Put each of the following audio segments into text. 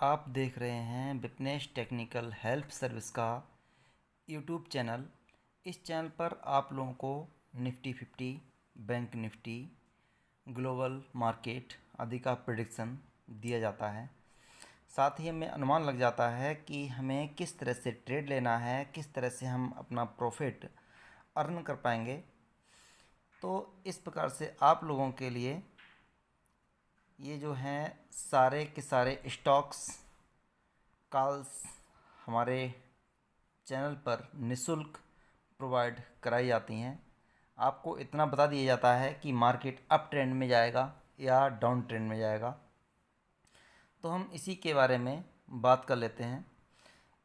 आप देख रहे हैं विपनेश टेक्निकल हेल्प सर्विस का यूट्यूब चैनल। इस चैनल पर आप लोगों को Nifty 50, bank Nifty, global market आदि का प्रेडिक्शन दिया जाता है। साथ ही हमें अनुमान लग जाता है कि हमें किस तरह से ट्रेड लेना है, किस तरह से हम अपना प्रॉफिट अर्न कर पाएंगे। तो इस प्रकार से आप लोगों के लिए ये जो हैं सारे के सारे स्टॉक्स कॉल्स हमारे चैनल पर निशुल्क प्रोवाइड कराई जाती हैं। आपको इतना बता दिया जाता है कि मार्केट अप ट्रेंड में जाएगा या डाउन ट्रेंड में जाएगा। तो हम इसी के बारे में बात कर लेते हैं।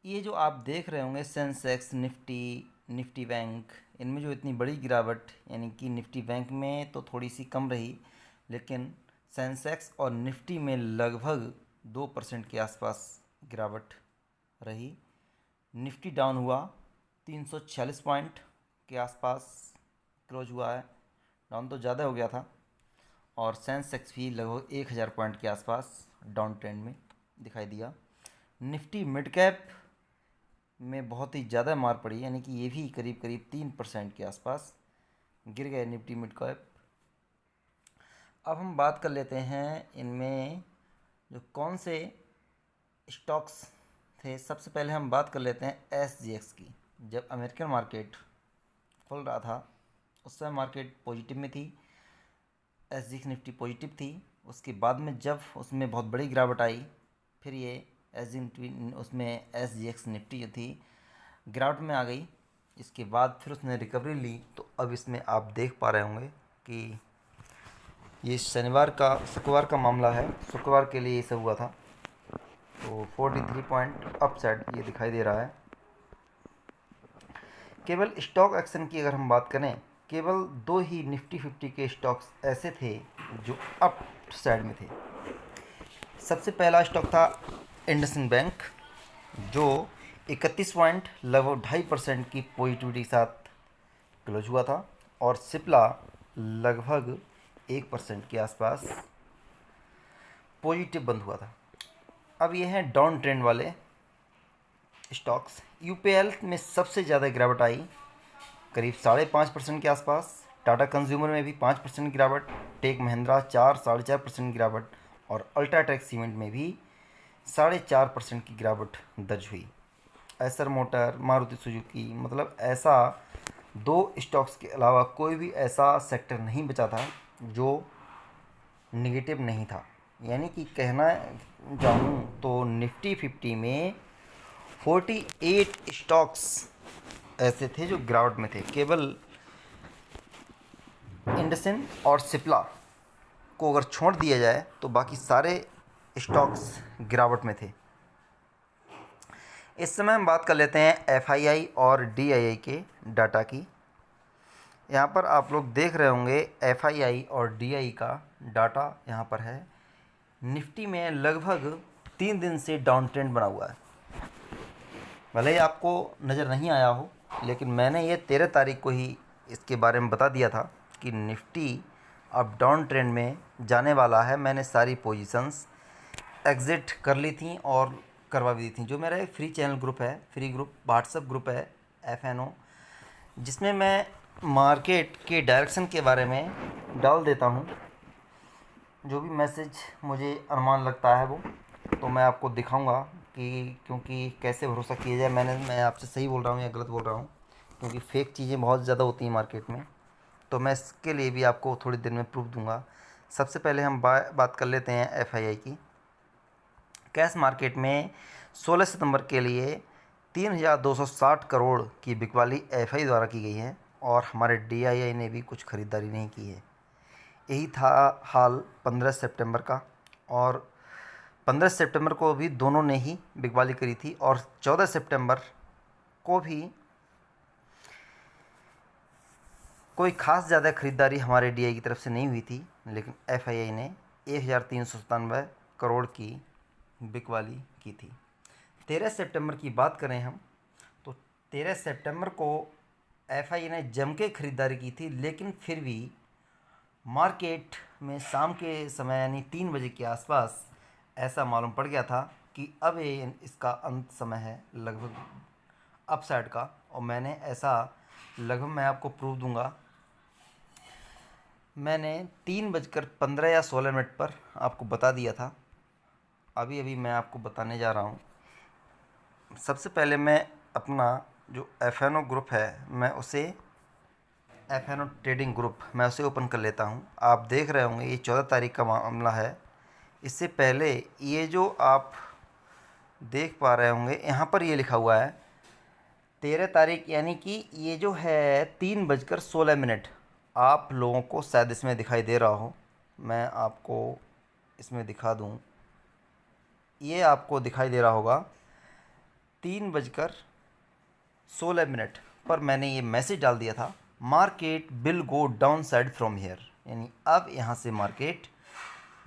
ये जो आप देख रहे होंगे सेंसेक्स, निफ्टी बैंक, इनमें जो इतनी बड़ी गिरावट, यानी कि निफ्टी बैंक में तो थोड़ी सी कम रही, लेकिन सेंसेक्स और निफ्टी में लगभग 2% के आसपास गिरावट रही। निफ्टी डाउन हुआ 346 पॉइंट के आसपास क्लोज हुआ है, डाउन तो ज़्यादा हो गया था। और सेंसेक्स भी लगभग 1000 पॉइंट के आसपास डाउन ट्रेंड में दिखाई दिया। निफ्टी मिड कैप में बहुत ही ज़्यादा मार पड़ी, यानी कि ये भी करीब करीब 3% के आसपास गिर गए निफ्टी मिड कैप। अब हम बात कर लेते हैं इनमें जो कौन से स्टॉक्स थे। सबसे पहले हम बात कर लेते हैं SGX की। जब अमेरिकन मार्केट खुल रहा था उस समय मार्केट पॉजिटिव में थी, SGX निफ्टी पॉजिटिव थी। उसके बाद में जब उसमें बहुत बड़ी गिरावट आई, फिर ये उसमें SGX निफ्टी जो थी गिरावट में आ गई। इसके बाद फिर उसने रिकवरी ली। तो अब इसमें आप देख पा रहे होंगे कि ये शुक्रवार का मामला है। शुक्रवार के लिए ये सब हुआ था। तो 43 पॉइंट अप साइड ये दिखाई दे रहा है। केवल स्टॉक एक्शन की अगर हम बात करें, केवल दो ही निफ्टी 50 के स्टॉक्स ऐसे थे जो अप साइड में थे। सबसे पहला स्टॉक था इंडसइंड बैंक, जो 31 पॉइंट लगभग 2.5% की पॉजिटिविटी के साथ क्लोज हुआ था। और सिप्ला लगभग 1% के आसपास पॉजिटिव बंद हुआ था। अब ये हैं डाउन ट्रेंड वाले स्टॉक्स। यूपीएल में सबसे ज़्यादा गिरावट आई, करीब 5.5% के आसपास। टाटा कंज्यूमर में भी 5% गिरावट, टेक महिंद्रा 4-4.5% गिरावट, और अल्ट्राटेक सीमेंट में भी 4.5% की गिरावट दर्ज हुई। एसर मोटर, मारुति सुजुकी, मतलब ऐसा दो स्टॉक्स के अलावा कोई भी ऐसा सेक्टर नहीं बचा था जो निगेटिव नहीं था। यानी कि कहना चाहूँ तो निफ्टी 50 में 48 स्टॉक्स ऐसे थे जो गिरावट में थे। केवल इंडसिंड और सिप्ला को अगर छोड़ दिया जाए तो बाकी सारे स्टॉक्स गिरावट में थे। इस समय हम बात कर लेते हैं एफआईआई और डीआईआई के डाटा की। यहाँ पर आप लोग देख रहे होंगे एफआईआई और डीआई का डाटा यहाँ पर है। निफ्टी में लगभग 3 दिन से डाउन ट्रेंड बना हुआ है। भले ही आपको नज़र नहीं आया हो, लेकिन मैंने ये 13 तारीख को ही इसके बारे में बता दिया था कि निफ्टी अब डाउन ट्रेंड में जाने वाला है। मैंने सारी पोजीशंस एग्ज़िट कर ली थी और करवा भी दी थी। जो मेरा एक फ्री चैनल ग्रुप है, फ्री ग्रुप व्हाट्सएप ग्रुप है FNO, जिसमें मैं मार्केट के डायरेक्शन के बारे में डाल देता हूँ। जो भी मैसेज मुझे अनुमान लगता है वो तो मैं आपको दिखाऊंगा कि, क्योंकि कैसे भरोसा किया जाए। मैं आपसे सही बोल रहा हूँ या गलत बोल रहा हूँ, क्योंकि फेक चीज़ें बहुत ज़्यादा होती हैं मार्केट में। तो मैं इसके लिए भी आपको थोड़ी देर में प्रूफ दूंगा। सबसे पहले हम बात कर लेते हैं एफआईआई की। कैश मार्केट में 16 सितंबर के लिए 3260 करोड़ की बिकवाली एफआई द्वारा की गई है, और हमारे डीआईआई ने भी कुछ ख़रीदारी नहीं की है। यही था हाल 15 सितंबर का, और 15 सितंबर को भी दोनों ने ही बिकवाली करी थी, और 14 सितंबर को भी कोई ख़ास ज़्यादा ख़रीदारी हमारे डीआई की तरफ से नहीं हुई थी। लेकिन एफआईआई ने 1397 करोड़ की बिकवाली की थी। 13 सितंबर की बात करें हम तो 13 सितंबर को एफआईआई ने जम के ख़रीदारी की थी, लेकिन फिर भी मार्केट में शाम के समय यानी 3 बजे के आसपास ऐसा मालूम पड़ गया था कि अब ये इसका अंत समय है लगभग अपसाइड का, और मैंने ऐसा लगभग मैं आपको प्रूफ दूंगा। मैंने 3:15 या 16 मिनट पर आपको बता दिया था। अभी अभी मैं आपको बताने जा रहा हूँ। सबसे पहले मैं अपना जो एफ.एन.ओ ग्रुप है, मैं उसे एफ.एन.ओ ट्रेडिंग ग्रुप मैं उसे ओपन कर लेता हूँ। आप देख रहे होंगे ये 14 तारीख का मामला है। इससे पहले ये जो आप देख पा रहे होंगे यहाँ पर ये लिखा हुआ है 13 तारीख, यानी कि ये जो है 3:16। आप लोगों को शायद इसमें दिखाई दे रहा हो, मैं आपको इसमें दिखा दूँ। ये आपको दिखाई दे रहा होगा 3:16 पर मैंने ये मैसेज डाल दिया था, market will go down side from here, यानी अब यहाँ से मार्केट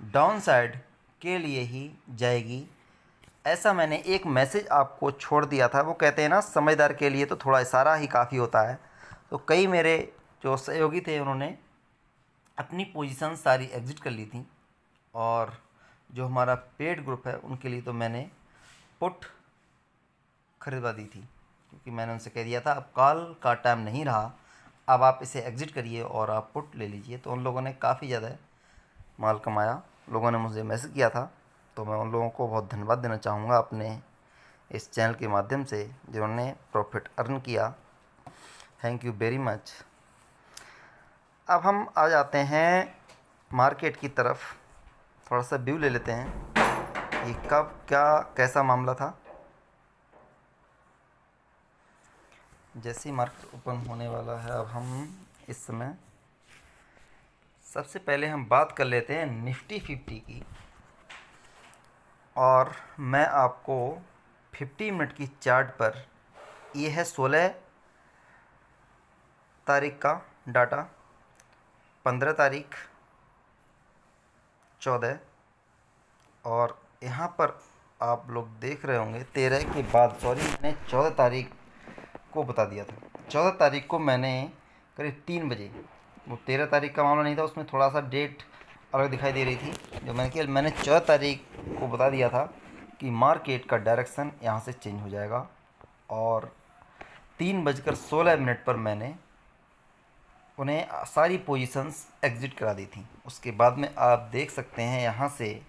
डाउन साइड के लिए ही जाएगी। ऐसा मैंने एक मैसेज आपको छोड़ दिया था। वो कहते हैं ना, समझदार के लिए तो थोड़ा इशारा ही काफ़ी होता है। तो कई मेरे जो सहयोगी थे उन्होंने अपनी पोजीशन सारी एग्जिट कर ली थी, और जो हमारा पेड ग्रुप है उनके लिए तो मैंने पुट खरीदवा दी थी, क्योंकि मैंने उनसे कह दिया था अब कॉल का टाइम नहीं रहा, अब आप इसे एग्ज़िट करिए और आप पुट ले लीजिए। तो उन लोगों ने काफ़ी ज़्यादा माल कमाया। लोगों ने मुझे मैसेज किया था, तो मैं उन लोगों को बहुत धन्यवाद देना चाहूँगा अपने इस चैनल के माध्यम से, जिन्होंने प्रॉफिट अर्न किया। Thank you very much. अब हम आ जाते हैं मार्केट की तरफ, थोड़ा सा व्यू ले लेते हैं ये कब क्या कैसा मामला था। जैसे ही मार्केट ओपन होने वाला है, अब हम इस समय सबसे पहले हम बात कर लेते हैं निफ्टी 50 की, और मैं आपको 50 मिनट की चार्ट पर, ये है 16 तारीख का डाटा, 15 तारीख, 14, और यहाँ पर आप लोग देख रहे होंगे 13 के बाद, सॉरी मैंने 14 तारीख को बता दिया था। 14 तारीख को मैंने करीब 3 बजे, वो 13 तारीख का मामला नहीं था, उसमें थोड़ा सा डेट अलग दिखाई दे रही थी, जो मैंने 14 तारीख को बता दिया था कि मार्केट का डायरेक्शन यहाँ से चेंज हो जाएगा, और 3:16 पर मैंने उन्हें सारी पोजीशंस एग्ज़िट करा दी थी। उसके बाद में आप देख सकते हैं यहाँ से,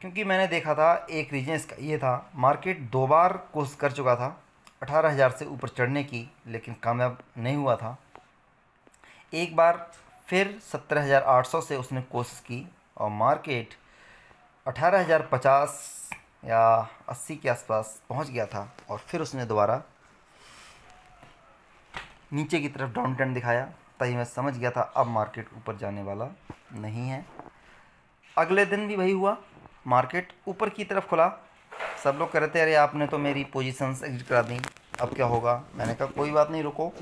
क्योंकि मैंने देखा था एक रीजन इसका ये था, मार्केट 2 बार कोशिश कर चुका था 18,000 से ऊपर चढ़ने की, लेकिन कामयाब नहीं हुआ था। एक बार फिर 17,800 से उसने कोशिश की, और मार्केट 18,050 या 80 के आसपास पहुंच गया था, और फिर उसने दोबारा नीचे की तरफ डाउन ट्रेंड दिखाया। तभी मैं समझ गया था अब मार्केट ऊपर जाने वाला नहीं है। अगले दिन भी वही हुआ, मार्केट ऊपर की तरफ खुला। सब लोग कह रहे थे अरे आपने तो मेरी पोजीशंस एग्जिट करा दी, अब क्या होगा। मैंने कहा कोई बात नहीं, रुको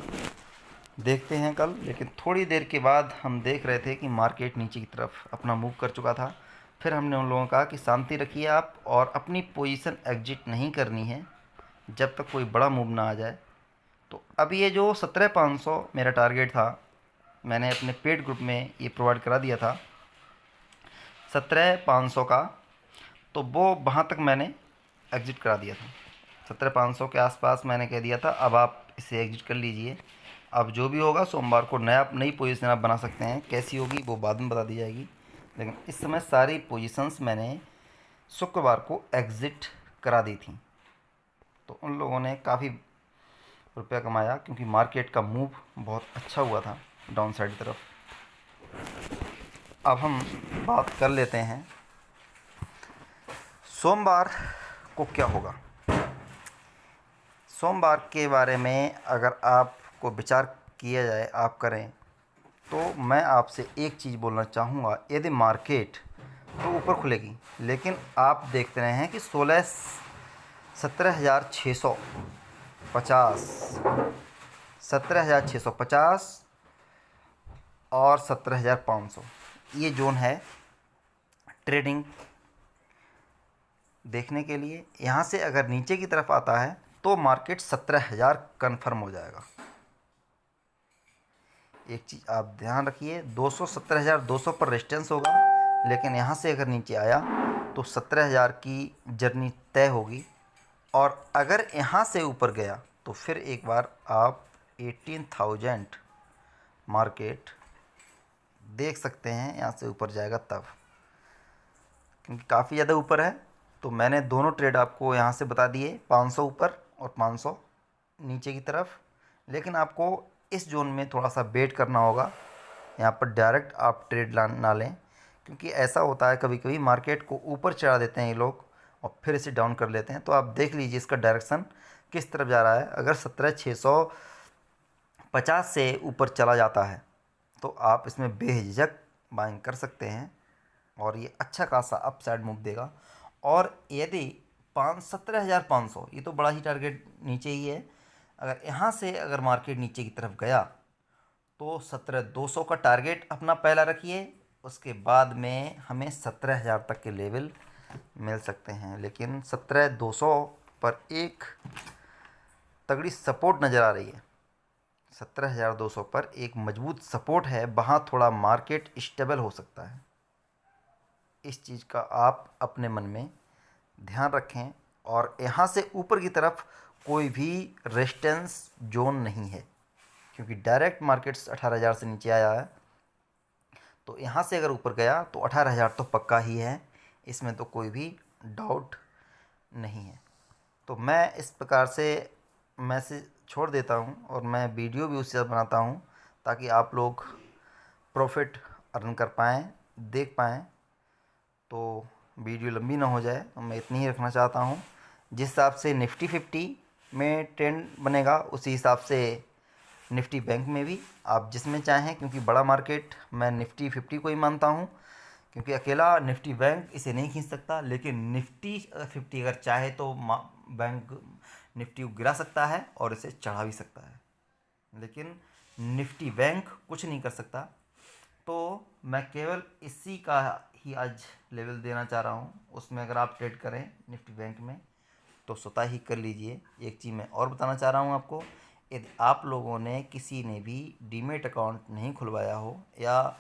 देखते हैं कल। लेकिन थोड़ी देर के बाद हम देख रहे थे कि मार्केट नीचे की तरफ अपना मूव कर चुका था। फिर हमने उन लोगों को कहा कि शांति रखिए आप, और अपनी पोजीशन एग्जिट नहीं करनी है जब तक कोई बड़ा मूव ना आ जाए। तो अब ये जो 17,500 मेरा टारगेट था, मैंने अपने पेड ग्रुप में ये प्रोवाइड करा दिया था 17,500 का, तो वो वहाँ तक मैंने एग्ज़िट करा दिया था। 17,500 के आसपास मैंने कह दिया था अब आप इसे एग्ज़िट कर लीजिए। अब जो भी होगा सोमवार को नई पोजीशन आप बना सकते हैं, कैसी होगी वो बाद में बता दी जाएगी। लेकिन इस समय सारी पोजीशंस मैंने शुक्रवार को एग्ज़िट करा दी थी। तो उन लोगों ने काफ़ी रुपया कमाया, क्योंकि मार्केट का मूव बहुत अच्छा हुआ था डाउन साइड की तरफ। अब हम बात कर लेते हैं सोमवार को क्या होगा। सोमवार के बारे में अगर आपको विचार किया जाए, आप करें, तो मैं आपसे एक चीज़ बोलना चाहूँगा। यदि मार्केट तो ऊपर खुलेगी, लेकिन आप देखते रहे हैं कि 17,650, 17,650 और 17,500 ये जोन है ट्रेडिंग देखने के लिए। यहाँ से अगर नीचे की तरफ आता है तो मार्केट 17,000 कन्फर्म हो जाएगा। एक चीज़ आप ध्यान रखिए, 17,200 पर रेजिस्टेंस होगा, लेकिन यहाँ से अगर नीचे आया तो 17,000 की जर्नी तय होगी। और अगर यहाँ से ऊपर गया तो फिर एक बार आप 18,000 मार्केट देख सकते हैं। यहाँ से ऊपर जाएगा तब, क्योंकि काफ़ी ज़्यादा ऊपर है। तो मैंने दोनों ट्रेड आपको यहाँ से बता दिए, 500 ऊपर और 500 नीचे की तरफ। लेकिन आपको इस जोन में थोड़ा सा वेट करना होगा। यहाँ पर डायरेक्ट आप ट्रेड ना लें, क्योंकि ऐसा होता है कभी कभी मार्केट को ऊपर चढ़ा देते हैं ये लोग और फिर इसे डाउन कर लेते हैं। तो आप देख लीजिए इसका डायरेक्शन किस तरफ जा रहा है। अगर 17,650 से ऊपर चला जाता है तो आप इसमें बेझिझक बाइंग कर सकते हैं और ये अच्छा खासा अपसाइड मूव देगा। और यदि 17,500, ये तो बड़ा ही टारगेट नीचे ही है, अगर यहाँ से अगर मार्केट नीचे की तरफ गया तो 17,200 का टारगेट अपना पहला रखिए। उसके बाद में हमें 17,000 तक के लेवल मिल सकते हैं। लेकिन 17,200 पर एक तगड़ी सपोर्ट नज़र आ रही है। 17,200 पर एक मजबूत सपोर्ट है, वहाँ थोड़ा मार्केट स्टेबल हो सकता है। इस चीज़ का आप अपने मन में ध्यान रखें। और यहाँ से ऊपर की तरफ कोई भी रेजिस्टेंस जोन नहीं है, क्योंकि डायरेक्ट मार्केट्स 18,000 से नीचे आया है। तो यहाँ से अगर ऊपर गया तो 18,000 तो पक्का ही है, इसमें तो कोई भी डाउट नहीं है। तो मैं इस प्रकार से मैसेज छोड़ देता हूँ और मैं वीडियो भी उससे बनाता हूँ ताकि आप लोग प्रॉफिट अर्न कर पाएँ, देख पाएँ। तो वीडियो लंबी ना हो जाए तो मैं इतनी ही रखना चाहता हूँ। जिस हिसाब से निफ्टी 50 में ट्रेंड बनेगा उसी हिसाब से निफ्टी बैंक में भी आप जिसमें चाहें, क्योंकि बड़ा मार्केट मैं निफ्टी 50 को ही मानता हूँ, क्योंकि अकेला निफ्टी बैंक इसे नहीं खींच सकता। लेकिन निफ्टी 50 अगर चाहे तो बैंक निफ्टी को गिरा सकता है और इसे चढ़ा भी सकता है, लेकिन निफ्टी बैंक कुछ नहीं कर सकता। तो मैं केवल इसी का ही आज लेवल देना चाह रहा हूँ। उसमें अगर आप ट्रेड करें निफ्टी बैंक में तो स्वतः ही कर लीजिए। एक चीज़ मैं और बताना चाह रहा हूँ आपको, यदि आप लोगों ने किसी ने भी डीमेट अकाउंट नहीं खुलवाया हो या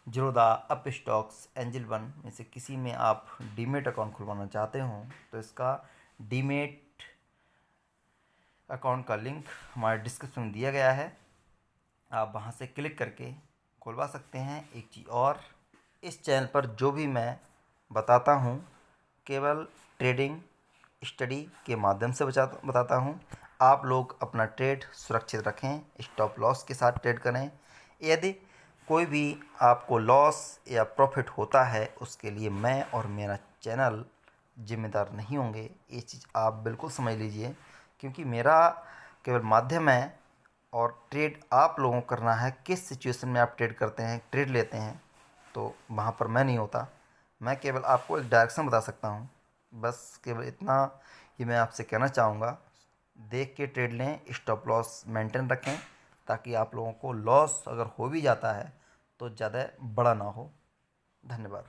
Zerodha, up stocks, angel one में से किसी में आप डीमेट अकाउंट खुलवाना चाहते हो तो इसका डीमेट अकाउंट का लिंक हमारे डिस्क्रिप्शन में दिया गया है। आप वहां से क्लिक करके खुलवा सकते हैं। एक चीज़ और, इस चैनल पर जो भी मैं बताता हूँ केवल ट्रेडिंग स्टडी के माध्यम से बताता हूँ। आप लोग अपना ट्रेड सुरक्षित रखें, स्टॉप लॉस के साथ ट्रेड करें। यदि कोई भी आपको लॉस या प्रॉफिट होता है उसके लिए मैं और मेरा चैनल जिम्मेदार नहीं होंगे। ये चीज़ आप बिल्कुल समझ लीजिए, क्योंकि मेरा केवल माध्यम है और ट्रेड आप लोगों को करना है। किस सिचुएशन में आप ट्रेड करते हैं, ट्रेड लेते हैं, तो वहाँ पर मैं नहीं होता। मैं केवल आपको एक डायरेक्शन बता सकता हूँ। बस केवल इतना ही मैं आपसे कहना चाहूँगा। देख के ट्रेड लें, स्टॉप लॉस मेंटेन रखें, ताकि आप लोगों को लॉस अगर हो भी जाता है तो ज़्यादा बड़ा ना हो। धन्यवाद।